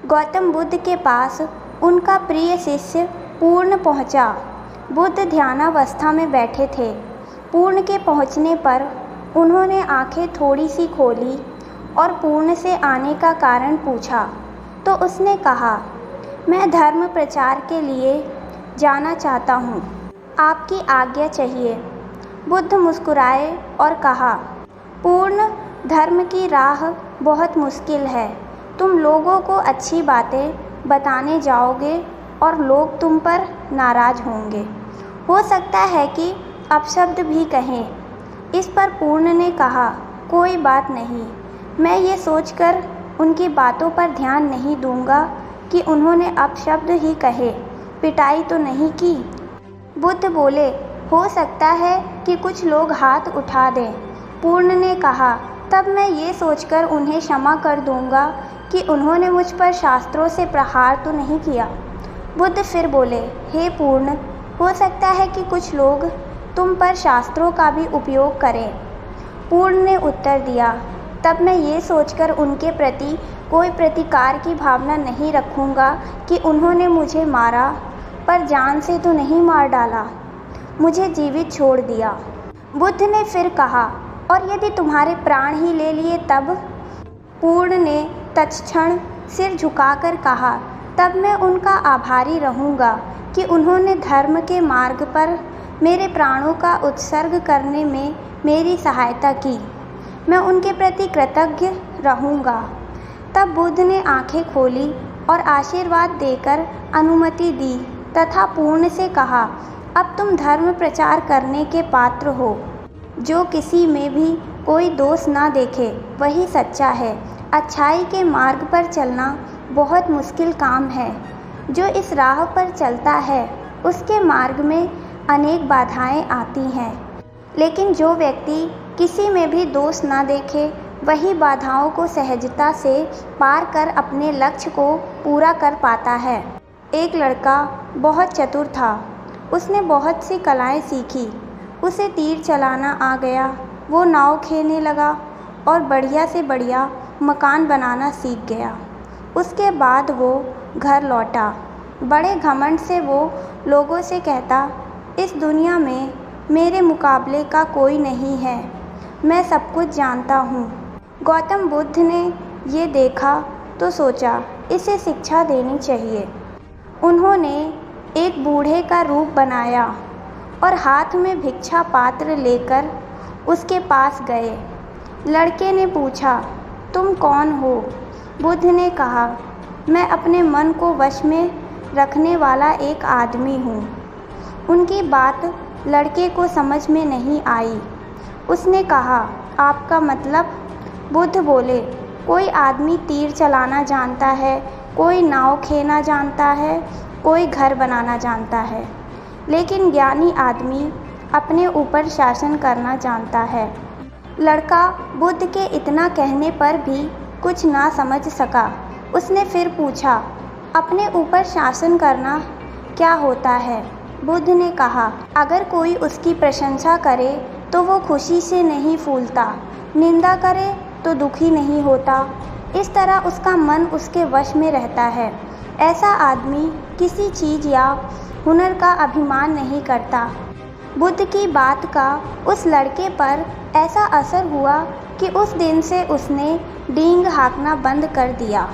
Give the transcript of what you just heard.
गौतम बुद्ध के पास उनका प्रिय शिष्य पूर्ण पहुंचा। बुद्ध ध्यानावस्था में बैठे थे। पूर्ण के पहुंचने पर उन्होंने आंखें थोड़ी सी खोली और पूर्ण से आने का कारण पूछा तो उसने कहा, मैं धर्म प्रचार के लिए जाना चाहता हूँ, आपकी आज्ञा चाहिए। बुद्ध मुस्कुराए और कहा, पूर्ण, धर्म की राह बहुत मुश्किल है। तुम लोगों को अच्छी बातें बताने जाओगे और लोग तुम पर नाराज होंगे। हो सकता है कि अपशब्द भी कहें। इस पर पूर्ण ने कहा, कोई बात नहीं, मैं ये सोचकर उनकी बातों पर ध्यान नहीं दूंगा कि उन्होंने अपशब्द ही कहे, पिटाई तो नहीं की। बुद्ध बोले, हो सकता है कि कुछ लोग हाथ उठा दें। पूर्ण ने कहा, तब मैं ये सोचकर उन्हें क्षमा कर दूंगा कि उन्होंने मुझ पर शास्त्रों से प्रहार तो नहीं किया। बुद्ध फिर बोले, हे पूर्ण, हो सकता है कि कुछ लोग तुम पर शास्त्रों का भी उपयोग करें। पूर्ण ने उत्तर दिया, तब मैं ये सोचकर उनके प्रति कोई प्रतिकार की भावना नहीं रखूँगा कि उन्होंने मुझे मारा, पर जान से तो नहीं मार डाला, मुझे जीवित छोड़ दिया। बुद्ध ने फिर कहा, और यदि तुम्हारे प्राण ही ले लिए तब? पूर्ण ने तत्क्षण सिर झुकाकर कहा, तब मैं उनका आभारी रहूँगा कि उन्होंने धर्म के मार्ग पर मेरे प्राणों का उत्सर्ग करने में मेरी सहायता की। मैं उनके प्रति कृतज्ञ रहूँगा। तब बुद्ध ने आंखें खोली और आशीर्वाद देकर अनुमति दी तथा पूर्ण से कहा, अब तुम धर्म प्रचार करने के पात्र हो। जो किसी में भी कोई दोष ना देखे वही सच्चा है। अच्छाई के मार्ग पर चलना बहुत मुश्किल काम है। जो इस राह पर चलता है उसके मार्ग में अनेक बाधाएं आती हैं, लेकिन जो व्यक्ति किसी में भी दोष ना देखे वही बाधाओं को सहजता से पार कर अपने लक्ष्य को पूरा कर पाता है। एक लड़का बहुत चतुर था। उसने बहुत सी कलाएं सीखी। उसे तीर चलाना आ गया, वो नाव खेलने लगा और बढ़िया से बढ़िया मकान बनाना सीख गया। उसके बाद वो घर लौटा। बड़े घमंड से वो लोगों से कहता, इस दुनिया में मेरे मुकाबले का कोई नहीं है, मैं सब कुछ जानता हूँ। गौतम बुद्ध ने ये देखा तो सोचा, इसे शिक्षा देनी चाहिए। उन्होंने एक बूढ़े का रूप बनाया और हाथ में भिक्षा पात्र लेकर उसके पास गए। लड़के ने पूछा, तुम कौन हो? बुद्ध ने कहा, मैं अपने मन को वश में रखने वाला एक आदमी हूँ। उनकी बात लड़के को समझ में नहीं आई। उसने कहा, आपका मतलब? बुद्ध बोले, कोई आदमी तीर चलाना जानता है, कोई नाव खेलना जानता है, कोई घर बनाना जानता है, लेकिन ज्ञानी आदमी अपने ऊपर शासन करना जानता है। लड़का बुद्ध के इतना कहने पर भी कुछ ना समझ सका। उसने फिर पूछा, अपने ऊपर शासन करना क्या होता है? बुद्ध ने कहा, अगर कोई उसकी प्रशंसा करे तो वो खुशी से नहीं फूलता, निंदा करे तो दुखी नहीं होता। इस तरह उसका मन उसके वश में रहता है। ऐसा आदमी किसी चीज़ या हुनर का अभिमान नहीं करता। बुद्ध की बात का उस लड़के पर ऐसा असर हुआ कि उस दिन से उसने डींग हाँकना बंद कर दिया।